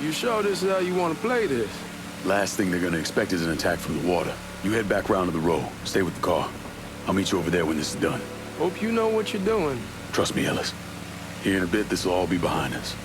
You sure this is how you want to play this? Last thing they're gonna expect is an attack from the water. You head back round to the row. Stay with the car. I'll meet you over there when this is done. Hope you know what you're doing. Trust me, Ellis. Here in a bit, this will all be behind us.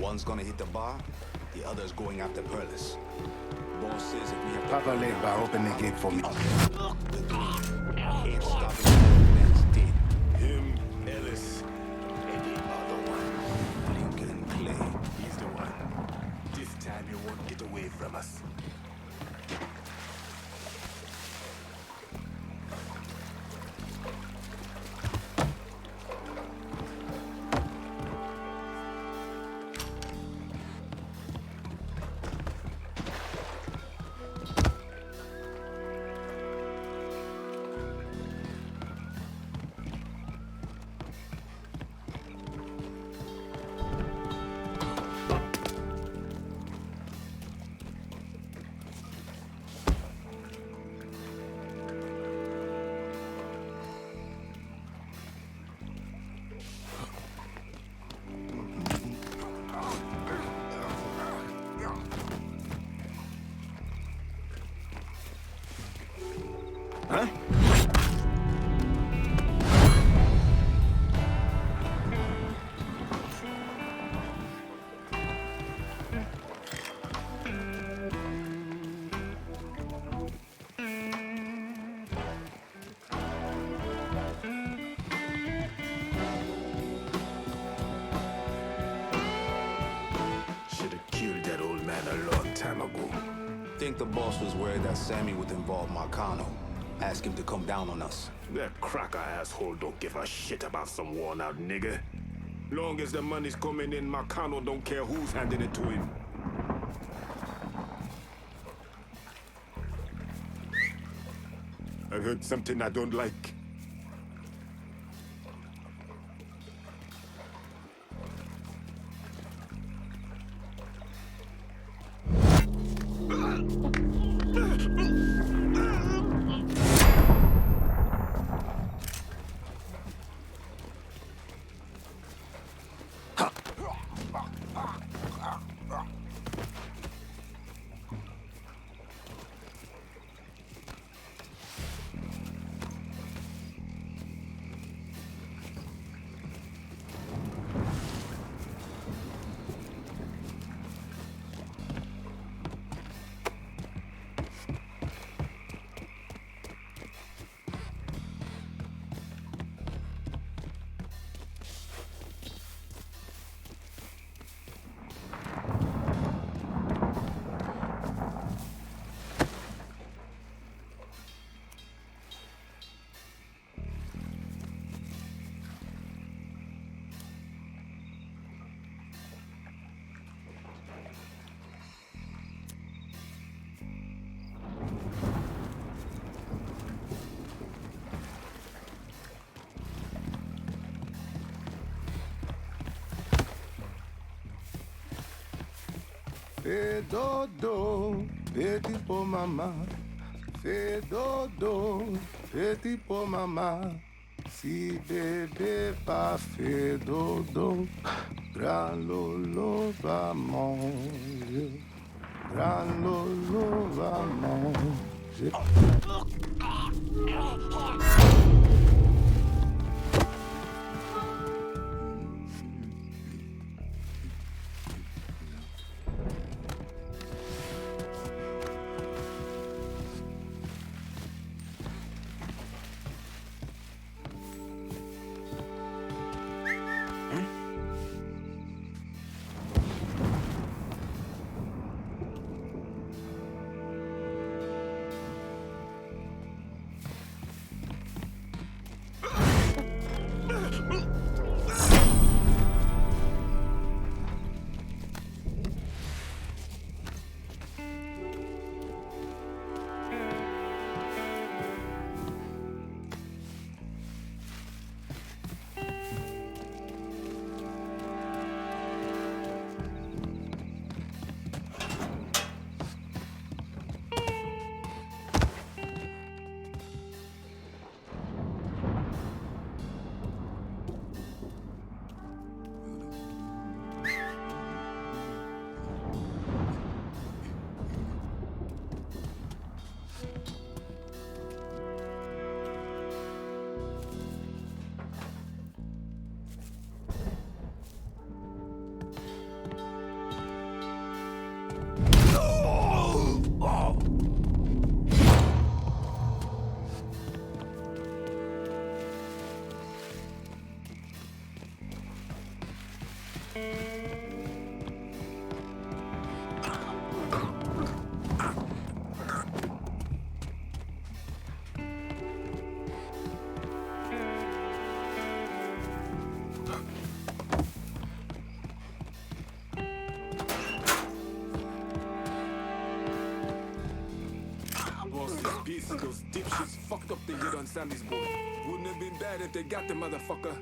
One's gonna hit the bar, the other's going after Perlis. Boss says if we have to... Papa Leba, open the gate for me. Ain't stopping the man's dead. Him, Ellis, and the other one. Lincoln Clay. He's the one. This time he won't get away from us. Think the boss was worried that Sammy would involve Marcano. Ask him to come down on us. That cracker asshole don't give a shit about some worn-out nigga. Long as the money's coming in, Marcano don't care who's handing it to him. I heard something I don't like. Fais dodo, petit pour maman. Fais dodo, petit pour maman. Si bébé pas fait dodo, grand lolo va manger. Grand lolo va manger. Beast, those dipshits fucked up the hit on Sammy's boy. Wouldn't have been bad if they got the motherfucker.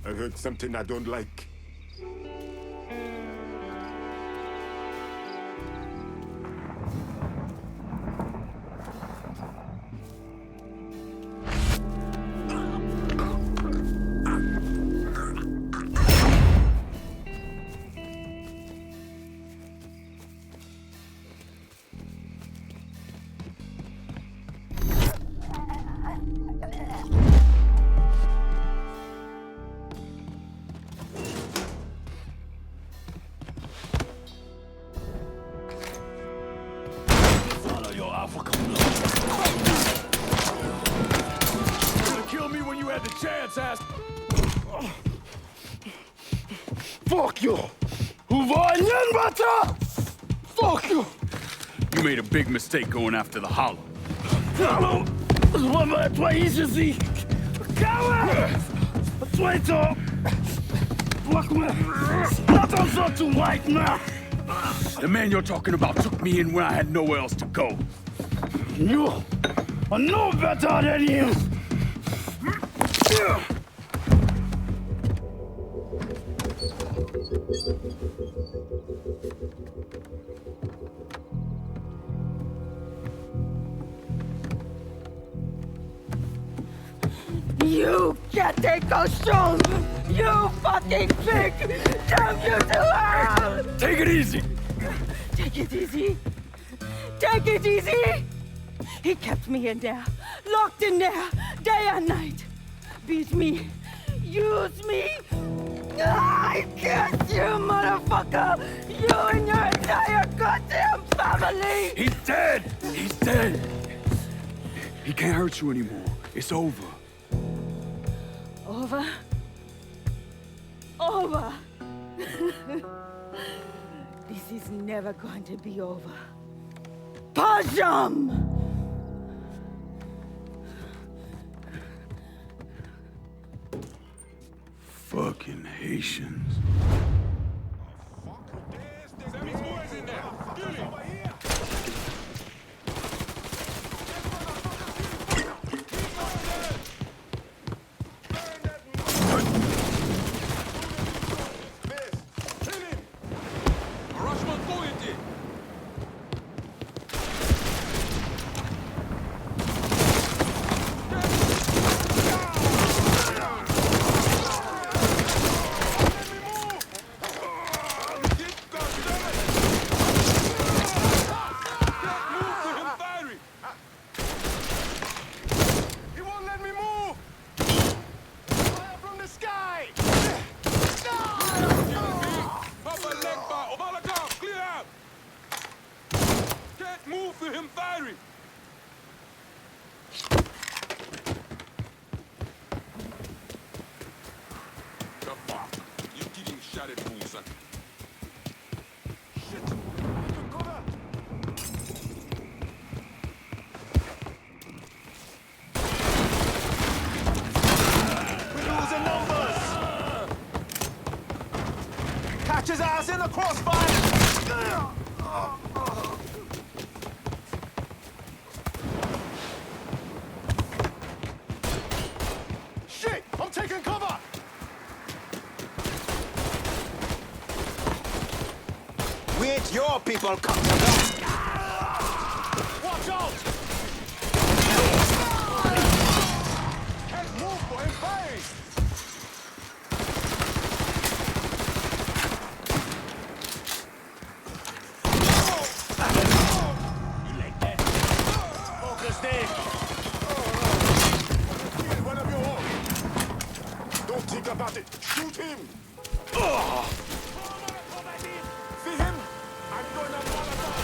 I heard something I don't like. Fuck you! Fuck you! You made a big mistake going after the Hollow. Hallo! Wat is het hier? Kauwen! Wat toch? Plak me! Laat ons zo toe, white man! The man you're talking about took me in when I had nowhere else to go. You are no better than him! You can't take those stones! You fucking pig! Damn you to hell! Take it easy! Take it easy! Take it easy! He kept me in there, locked in there, day and night. Beat me, use me. I curse you, motherfucker! You and your entire goddamn family! He's dead! He's dead! He can't hurt you anymore. It's over. Over? Over! This is never going to be over. Pajam! Fucking Haitians. Sammy's boys in there. Kill him. Catch his ass in the crossfire! Shit! I'm taking cover! We ain't your people, cocksucker! Watch out! Can't move for him, fire! think about it. Shoot him! See him? I'm going to Molotov.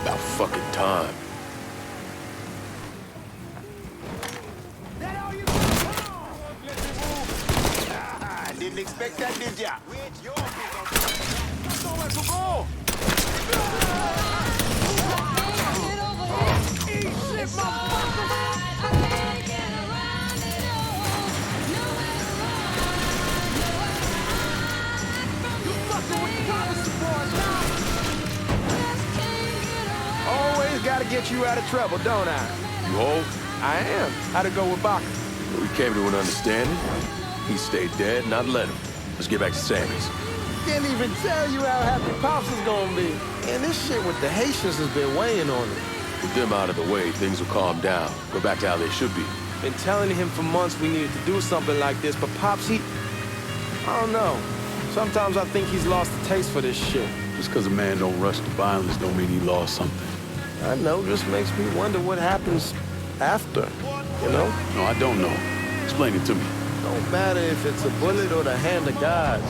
About fucking time. Didn't expect that, did ya? Nowhere to go! Always gotta get you out of trouble, don't I? You hold? I am. How'd it go with boxing? We came to an understanding. He stayed dead, and I'd let him. Let's get back to Sammy's. Didn't even tell you how happy Pops is gonna be. And this shit with the Haitians has been weighing on him. With them out of the way, things will calm down. Go back to how they should be. Been telling him for months we needed to do something like this, but Pops, I don't know. Sometimes I think he's lost the taste for this shit. Just because a man don't rush to violence don't mean he lost something. I know, just makes me wonder what happens after, you know? No, I don't know. Explain it to me. Don't matter if it's a bullet or the hand of God.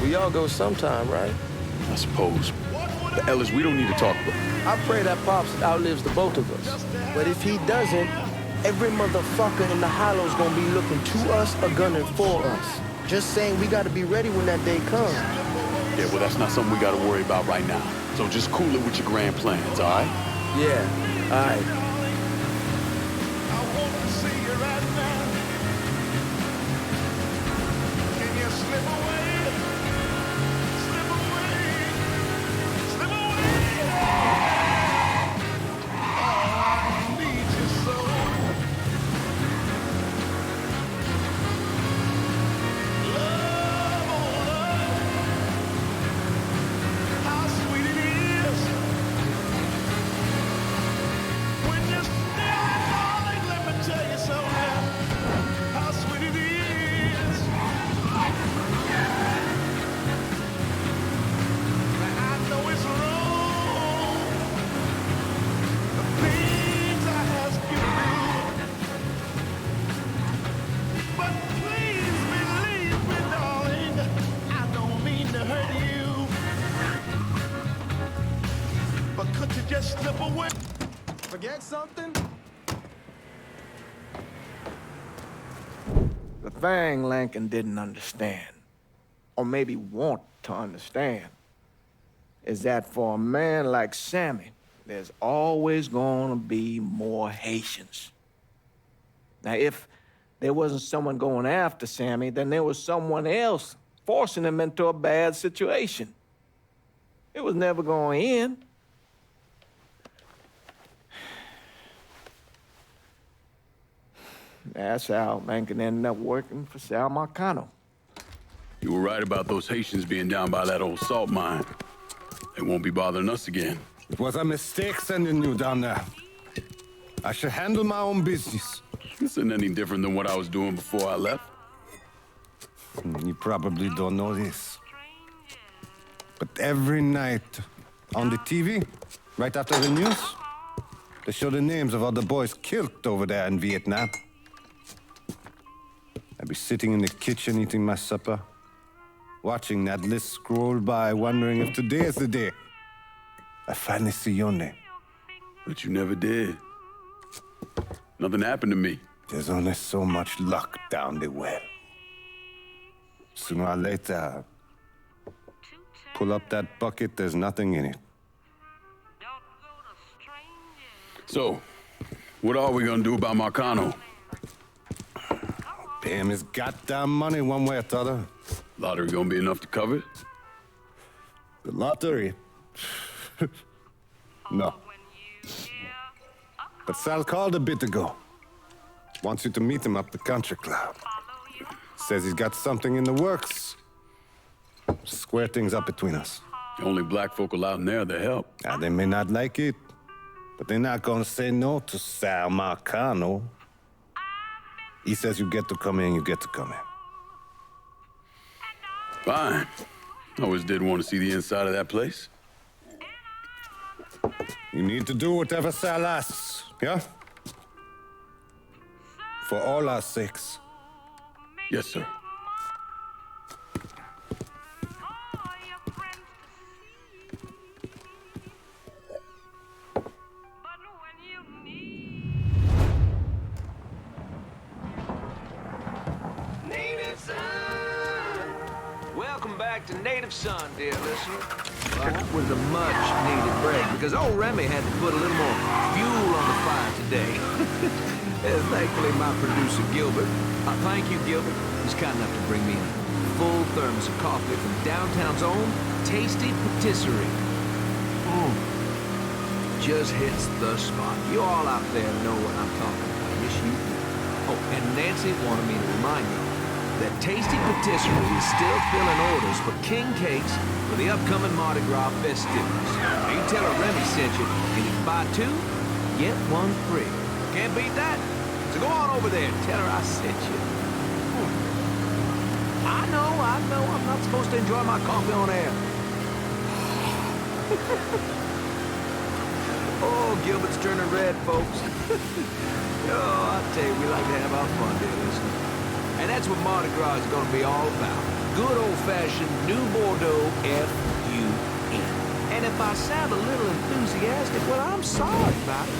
We all go sometime, right? I suppose. But Ellis, we don't need to talk about it. I pray that Pops outlives the both of us. But if he doesn't, every motherfucker in the hollow's gonna be looking to us or gunning for us. Just saying we gotta be ready when that day comes. Yeah, well, that's not something we gotta worry about right now. So just cool it with your grand plans, all right? Yeah, all right. Forget something? The thing Lincoln didn't understand, or maybe want to understand, is that for a man like Sammy, there's always gonna be more Haitians. Now, if there wasn't someone going after Sammy, then there was someone else forcing him into a bad situation. It was never going to end. That's how Lincoln ended up working for Sal Marcano. You were right about those Haitians being down by that old salt mine. They won't be bothering us again. It was a mistake sending you down there. I should handle my own business. This isn't any different than what I was doing before I left. You probably don't know this. But every night on the TV, right after the news, they show the names of all the boys killed over there in Vietnam. I'd be sitting in the kitchen eating my supper, watching that list scroll by, wondering if today is the day I finally see your name. But you never did. Nothing happened to me. There's only so much luck down the well. Sooner or later, pull up that bucket, there's nothing in it. So, what are we gonna do about Marcano? Pay him his goddamn money one way or the other. Lottery gonna be enough to cover it? The lottery? No. But Sal called a bit ago. Wants you to meet him up the country club. Says he's got something in the works. Square things up between us. The only black folk allowed in there to help. Now, they may not like it, but they're not gonna say no to Sal Marcano. He says you get to come in, you get to come in. Fine. I always did want to see the inside of that place. You need to do whatever Sal asks, yeah? For all our sakes. Yes, sir. Welcome back to Native Son, dear listener. Well, that was a much-needed break, because old Remy had to put a little more fuel on the fire today. And thankfully, my producer, Gilbert, thank you, Gilbert, was kind enough to bring me a full thermos of coffee from downtown's own Tasty Patisserie. Just hits the spot. You all out there know what I'm talking about. Yes, you do. Oh, and Nancy wanted me to remind you that Tasty Patisserie is still filling orders for king cakes for the upcoming Mardi Gras festivities. Now, you tell her Remy sent you, and you can buy 2, get 1 free. Can't beat that. So go on over there and tell her I sent you. I know, I'm not supposed to enjoy my coffee on air. Oh, Gilbert's turning red, folks. Oh, I tell you, we like to have our fun, dear listener. And that's what Mardi Gras is going to be all about. Good old-fashioned New Bordeaux F-U-N. And if I sound a little enthusiastic, well, I'm sorry about it.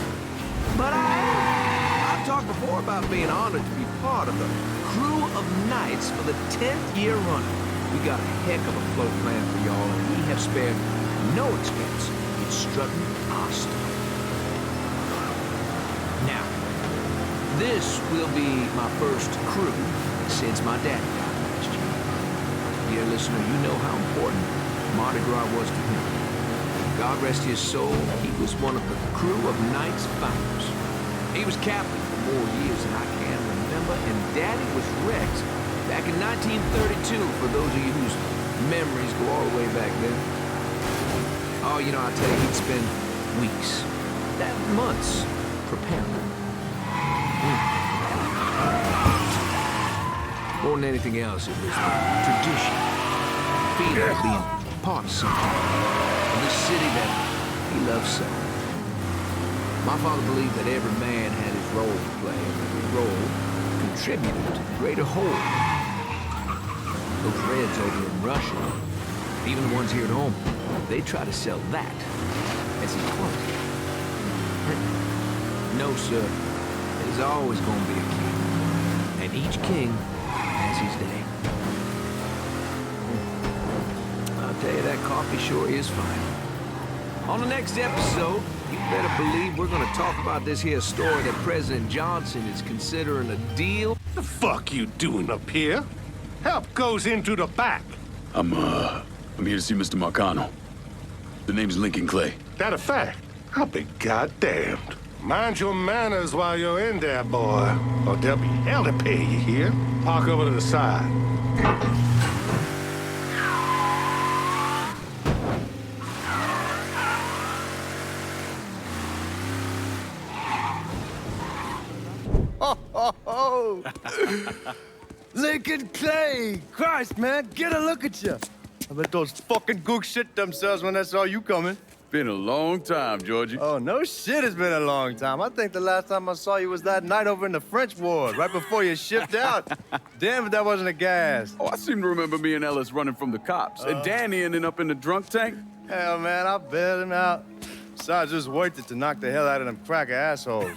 But I am. I've talked before about being honored to be part of the crew of knights for the 10th year running. We got a heck of a float plan for y'all, and we have spared no expense in strutting our stuff. Now, this will be my first crew since my dad died last year. Dear listener, you know how important Mardi Gras was to him. God rest his soul, he was one of the crew of Knights founders. He was captain for more years than I can remember, and Daddy was wrecked back in 1932, for those of you whose memories go all the way back then. Oh, you know, I tell you, he'd spend weeks, months, preparing. More than anything else, it was the tradition, the feeling of being part of something, of this city that he loved so. My father believed that every man had his role to play, and every role contributed to the greater whole. Those Reds over in Russia, even the ones here at home, they try to sell that as equality. No, sir. There's always going to be a king, and each king has his day. I'll tell you, that coffee sure is fine. On the next episode, you better believe we're going to talk about this here story that President Johnson is considering a deal. The fuck you doing up here? Help goes into the back. I'm here to see Mr. Marcano. The name's Lincoln Clay. That a fact? I'll be goddamned. Mind your manners while you're in there, boy. Or there'll be hell to pay you here. Park over to the side. Oh, Lincoln Clay! Christ, man, get a look at you. I bet those fucking gooks shit themselves when they saw you coming. Been a long time, Georgie. Oh, no shit, it's been a long time. I think the last time I saw you was that night over in the French ward, right before you shipped out. Damn if that wasn't a gas. Oh, I seem to remember me and Ellis running from the cops, and Danny ending up in the drunk tank. Hell, man, I bailed him out. Besides, just worth it to knock the hell out of them cracker assholes.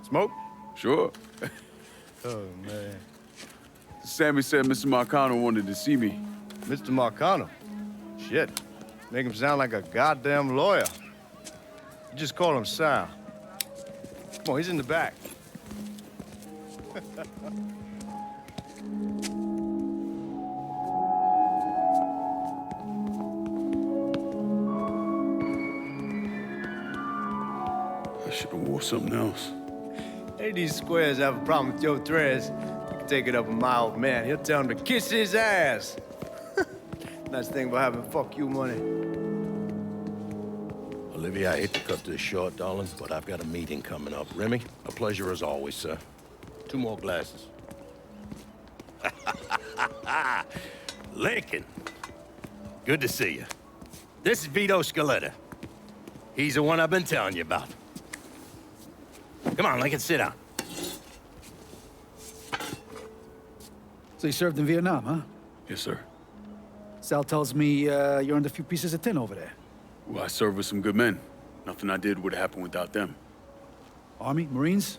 Smoke? Sure. Oh, man. Sammy said Mr. Marcano wanted to see me. Mr. Marcano? Shit. Make him sound like a goddamn lawyer. You just call him Sal. Come on, he's in the back. I should have wore something else. Hey, these squares have a problem with your threads. You can take it up with my old man. He'll tell him to kiss his ass. Nice thing about having fuck you money. Olivia, I hate to cut this short, darling, but I've got a meeting coming up. Remy, a pleasure as always, sir. 2 more glasses. Lincoln, good to see you. This is Vito Scaletta. He's the one I've been telling you about. Come on, Lincoln, sit down. So you served in Vietnam, huh? Yes, sir. Sal tells me you earned a few pieces of tin over there. Well, I served with some good men. Nothing I did would happen without them. Army? Marines?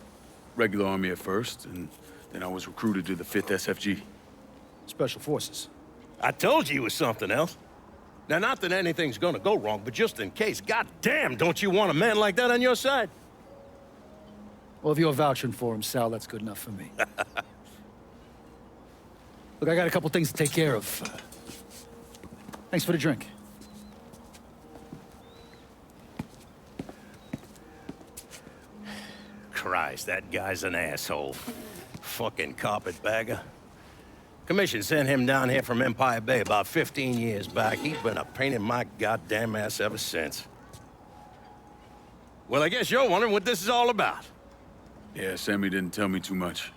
Regular Army at first, and then I was recruited to the 5th SFG. Special Forces. I told you it was something else. Now, not that anything's gonna go wrong, but just in case, goddamn, don't you want a man like that on your side? Well, if you're vouching for him, Sal, that's good enough for me. Look, I got a couple things to take care of. Thanks for the drink. Christ, that guy's an asshole. Fucking carpetbagger. Commission sent him down here from Empire Bay about 15 years back. He's been a pain in my goddamn ass ever since. Well, I guess you're wondering what this is all about. Yeah, Sammy didn't tell me too much.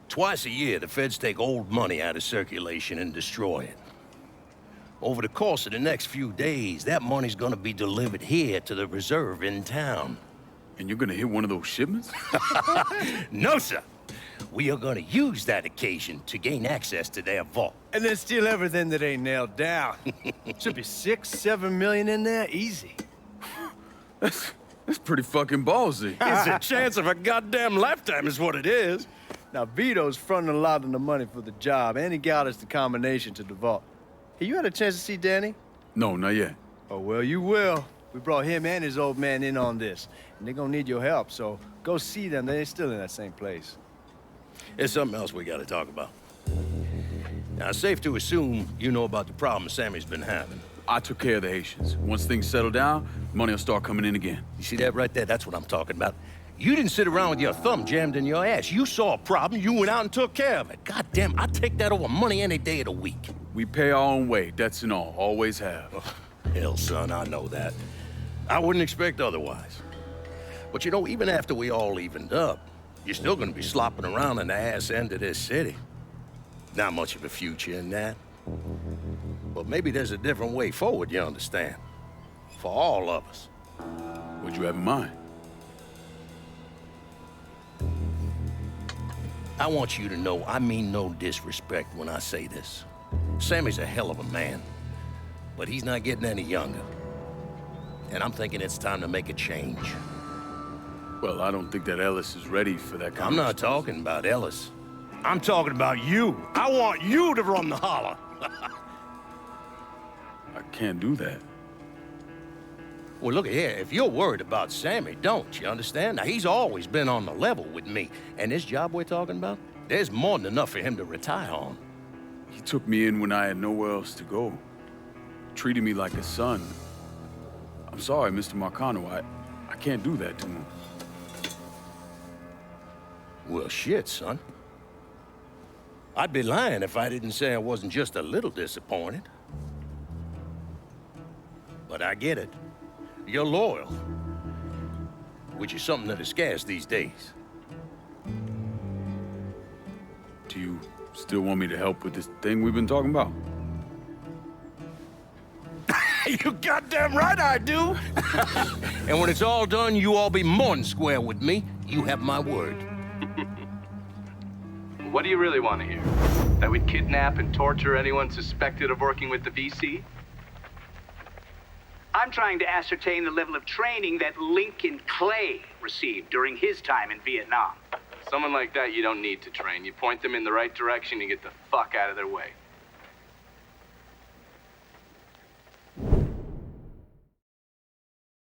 Twice a year, the feds take old money out of circulation and destroy it. Over the course of the next few days, that money's gonna be delivered here to the reserve in town. And you're gonna hit one of those shipments? No, sir. We are gonna use that occasion to gain access to their vault. And then steal everything that ain't nailed down. Should be 6, 7 million in there, easy. That's pretty fucking ballsy. It's a chance of a goddamn lifetime is what it is. Now, Vito's fronting a lot of the money for the job, and he got us the combination to the vault. Hey, you had a chance to see Danny? No, not yet. Oh, well, you will. We brought him and his old man in on this, and they're gonna need your help, so go see them. They're still in that same place. There's something else we gotta talk about. Now, it's safe to assume you know about the problem Sammy's been having. I took care of the Haitians. Once things settle down, money will start coming in again. You see that right there? That's what I'm talking about. You didn't sit around with your thumb jammed in your ass. You saw a problem, you went out and took care of it. God damn, I'd take that over money any day of the week. We pay our own way, debts and all. Always have. Oh, hell, son, I know that. I wouldn't expect otherwise. But you know, even after we all evened up, you're still gonna be slopping around in the ass end of this city. Not much of a future in that. But maybe there's a different way forward, you understand? For all of us. What'd you have in mind? I want you to know I mean no disrespect when I say this. Sammy's a hell of a man, but he's not getting any younger. And I'm thinking it's time to make a change. Well, I don't think that Ellis is ready for that kind I'm not talking about Ellis. I'm talking about you. I want you to run the holler. I can't do that. Well, look here, if you're worried about Sammy, don't, you understand? Now, he's always been on the level with me, and this job we're talking about, there's more than enough for him to retire on. He took me in when I had nowhere else to go. Treated me like a son. I'm sorry, Mr. Marcano, I can't do that to him. Well, shit, son. I'd be lying if I didn't say I wasn't just a little disappointed. But I get it. You're loyal. Which is something that is scarce these days. Do you still want me to help with this thing we've been talking about? You goddamn right I do! And when it's all done, you all be more than square with me. You have my word. What do you really want to hear? That we'd kidnap and torture anyone suspected of working with the VC? I'm trying to ascertain the level of training that Lincoln Clay received during his time in Vietnam. Someone like that you don't need to train. You point them in the right direction and get the fuck out of their way.